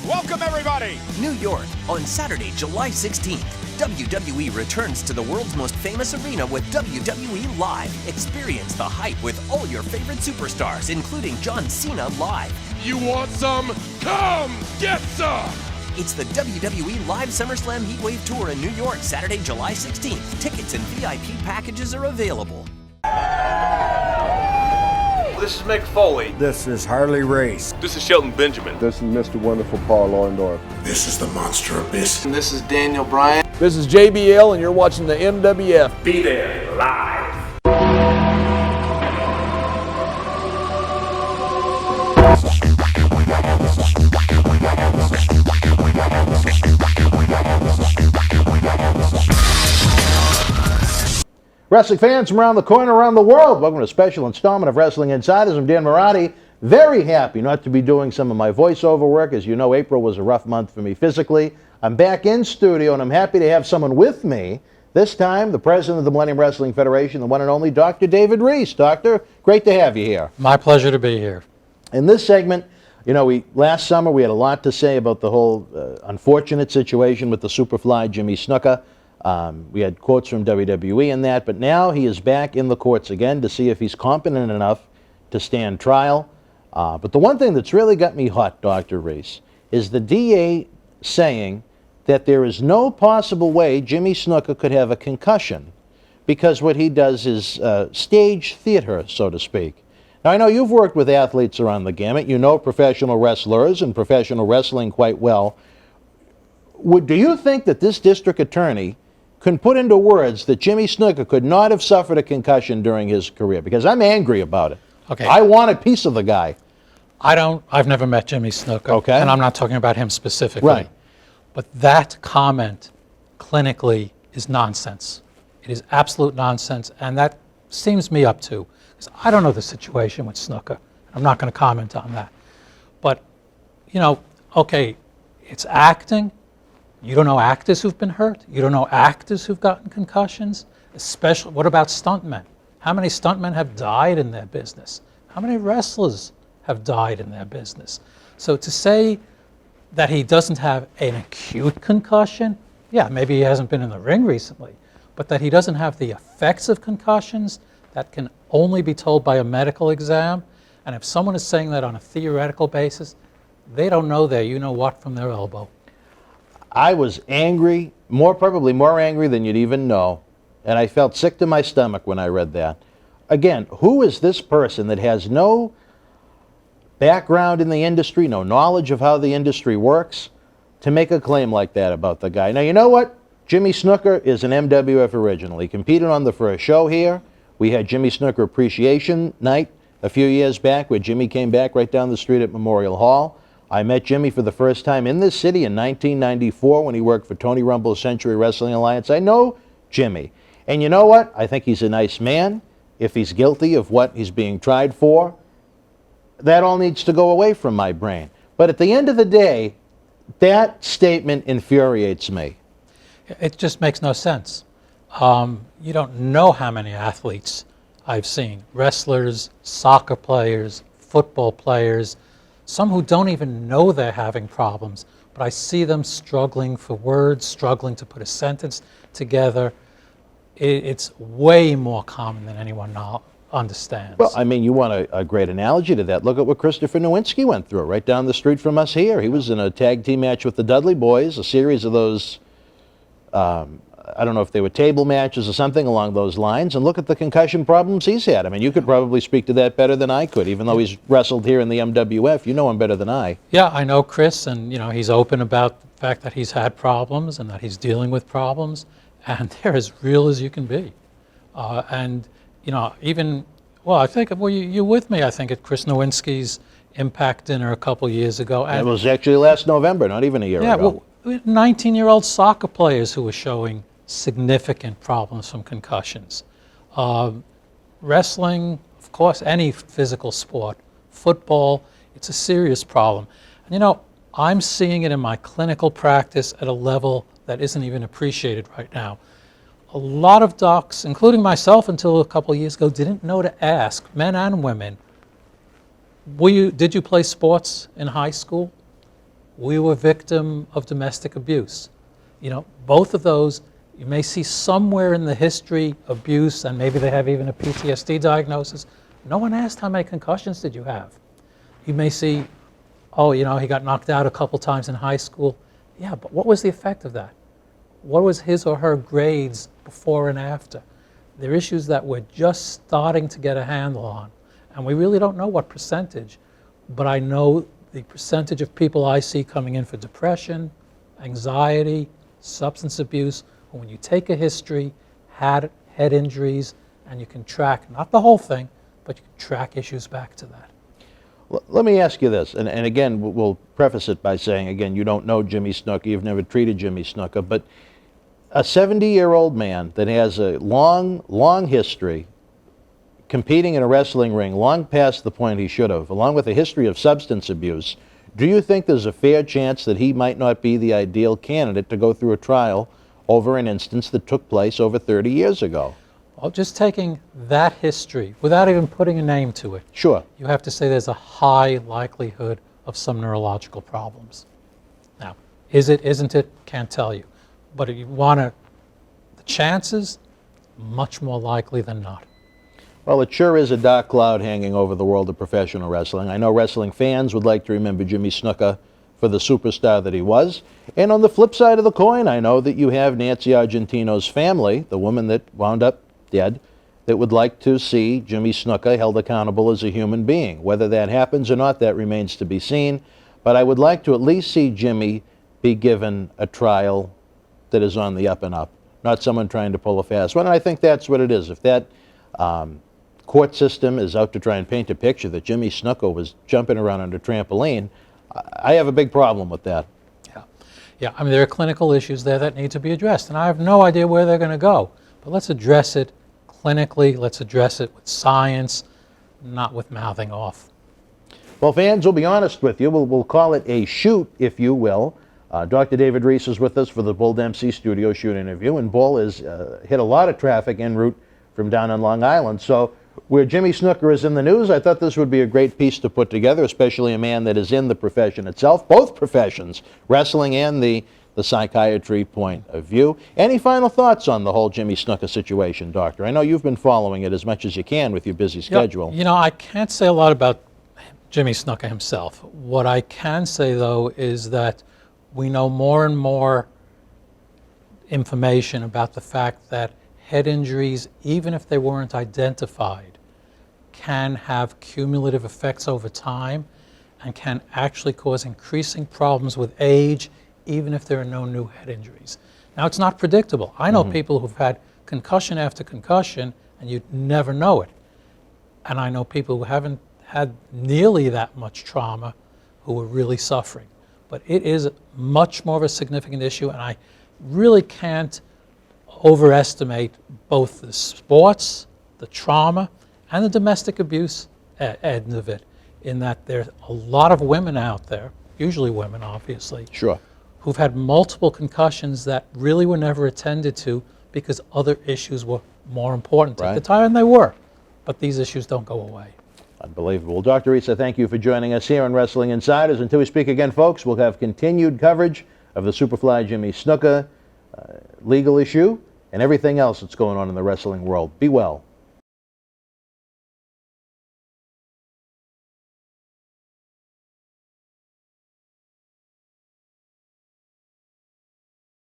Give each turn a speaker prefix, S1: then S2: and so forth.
S1: Welcome, everybody.
S2: New York, on Saturday, July 16th. WWE returns to the world's most famous arena with WWE Live. Experience the hype with all your favorite superstars, including John Cena live.
S1: You want some? Come get some.
S2: It's the WWE Live SummerSlam Heatwave Tour in New York, Saturday, July 16th. Tickets and VIP packages are available.
S3: This is Mick Foley.
S4: This is Harley Race.
S3: This is Shelton Benjamin.
S5: This is Mr. Wonderful Paul Orndorff.
S6: This is the Monster Abyss.
S7: And this is Daniel Bryan.
S8: This is JBL, and you're watching the MWF.
S9: Be there live.
S10: Wrestling fans from around the corner, around the world, welcome to a special installment of Wrestling Insiders. I'm Dan Marotti. Very happy not to be doing some of my voiceover work. As you know, April was a rough month for me physically. I'm back in studio, and I'm happy to have someone with me. This time, the president of the Millennium Wrestling Federation, the one and only Dr. David Reese. Doctor, great to have you here.
S11: My pleasure to be here.
S10: In this segment, you know, last summer we had a lot to say about the whole unfortunate situation with the Superfly, Jimmy Snuka. We had quotes from WWE in that, but now he is back in the courts again to see if he's competent enough to stand trial. But the one thing that's really got me hot, Dr. Reese, is the DA saying that there is no possible way Jimmy Snuka could have a concussion because what he does is stage theater, so to speak. Now, I know you've worked with athletes around the gamut. You know professional wrestlers and professional wrestling quite well. Do you think that this district attorney can put into words that Jimmy Snuka could not have suffered a concussion during his career? Because I'm angry about it.
S11: Okay.
S10: I want a piece of the guy.
S11: I've never met Jimmy Snuka.
S10: Okay.
S11: And I'm not talking about him specifically.
S10: Right.
S11: But that comment clinically is nonsense. It is absolute nonsense, and that seems me up to. Because I don't know the situation with Snuka. I'm not going to comment on that. But, you know, okay, it's acting. You don't know actors who've been hurt. You don't know actors who've gotten concussions. Especially, what about stuntmen? How many stuntmen have died in their business? How many wrestlers have died in their business? So to say that he doesn't have an acute concussion, yeah, maybe he hasn't been in the ring recently, but that he doesn't have the effects of concussions, that can only be told by a medical exam. And if someone is saying that on a theoretical basis, they don't know their you-know-what from their elbow.
S10: I was angry, probably more angry than you'd even know, and I felt sick to my stomach when I read that. Again, who is this person that has no background in the industry, no knowledge of how the industry works, to make a claim like that about the guy? Now, you know what? Jimmy Snuka is an MWF original. He competed on the first show here. We had Jimmy Snuka Appreciation Night a few years back where Jimmy came back right down the street at Memorial Hall. I met Jimmy for the first time in this city in 1994 when he worked for Tony Rumble's Century Wrestling Alliance. I know Jimmy. And you know what? I think he's a nice man. If he's guilty of what he's being tried for, that all needs to go away from my brain. But at the end of the day, that statement infuriates me.
S11: It just makes no sense. You don't know how many athletes I've seen. Wrestlers, soccer players, football players, some who don't even know they're having problems, but I see them struggling for words, struggling to put a sentence together. It's way more common than anyone understands.
S10: Well, I mean, you want a great analogy to that. Look at what Christopher Nowinski went through right down the street from us here. He was in a tag team match with the Dudley Boys, a series of those, I don't know if they were table matches or something along those lines, and look at the concussion problems he's had. I mean, you could probably speak to that better than I could, even though he's wrestled here in the MWF. You know him better than I.
S11: Yeah, I know Chris, and you know he's open about the fact that he's had problems and that he's dealing with problems, and they're as real as you can be. And you know, I think, you're with me, I think, at Chris Nowinski's Impact Dinner a couple years ago.
S10: And it was actually last November, not even a year ago.
S11: Yeah, well, 19-year-old soccer players who were showing significant problems from concussions. Wrestling, of course, any physical sport, football, it's a serious problem. And you know, I'm seeing it in my clinical practice at a level that isn't even appreciated right now. A lot of docs, including myself until a couple of years ago, didn't know to ask, men and women, did you play sports in high school? we were victim of domestic abuse. You know, both of those, you may see somewhere in the history abuse, and maybe they have even a PTSD diagnosis. No one asked how many concussions did you have. You may see, oh, you know, he got knocked out a couple times in high school. Yeah, but what was the effect of that? What was his or her grades before and after? They're issues that we're just starting to get a handle on. And we really don't know what percentage, but I know the percentage of people I see coming in for depression, anxiety, substance abuse, when you take a history, had head injuries, and you can track, not the whole thing, but you can track issues back to that.
S10: Let me ask you this, and again, we'll preface it by saying, again, you don't know Jimmy Snuka, you've never treated Jimmy Snuka, but a 70-year-old man that has a long history competing in a wrestling ring, long past the point he should have, along with a history of substance abuse, do you think there's a fair chance that he might not be the ideal candidate to go through a trial over an instance that took place over 30 years ago?
S11: Well, just taking that history, without even putting a name to it,
S10: Sure.
S11: you have to say there's a high likelihood of some neurological problems. Now, is it, isn't it? Can't tell you. But if you want to, the chances, much more likely than not.
S10: Well, it sure is a dark cloud hanging over the world of professional wrestling. I know wrestling fans would like to remember Jimmy Snuka for the superstar that he was. And on the flip side of the coin, I know that you have Nancy Argentino's family, the woman that wound up dead, that would like to see Jimmy Snuka held accountable as a human being. Whether that happens or not, that remains to be seen. But I would like to at least see Jimmy be given a trial that is on the up and up, not someone trying to pull a fast one. And I think that's what it is. If that court system is out to try and paint a picture that Jimmy Snuka was jumping around on a trampoline, I have a big problem with that.
S11: Yeah, I mean, there are clinical issues there that need to be addressed, and I have no idea where they're going to go. But let's address it clinically, let's address it with science, not with mouthing off.
S10: Well, fans, we'll be honest with you. We'll call it a shoot, if you will. Dr. David Reese is with us for the Bull Dempsey studio shoot interview, and Bull has hit a lot of traffic en route from down on Long Island. So where Jimmy Snuka is in the news, I thought this would be a great piece to put together, especially a man that is in the profession itself, both professions, wrestling and the psychiatry point of view. Any final thoughts on the whole Jimmy Snuka situation, Doctor? I know you've been following it as much as you can with your busy schedule.
S11: You know, I can't say a lot about Jimmy Snuka himself. What I can say, though, is that we know more and more information about the fact that head injuries, even if they weren't identified, can have cumulative effects over time and can actually cause increasing problems with age, even if there are no new head injuries. Now, it's not predictable. I know people who've had concussion after concussion, and you'd never know it. And I know people who haven't had nearly that much trauma who are really suffering. But it is much more of a significant issue, and I really can't overestimate both the sports, the trauma, and the domestic abuse end of it, in that there's a lot of women out there, usually women obviously,
S10: Sure.
S11: who've had multiple concussions that really were never attended to because other issues were more important at the time, and they were. But these issues don't go away.
S10: Unbelievable. Dr. Reese, thank you for joining us here on Wrestling Insiders. Until we speak again, folks, we'll have continued coverage of the Superfly Jimmy Snuka legal issue and everything else that's going on in the wrestling world. Be well.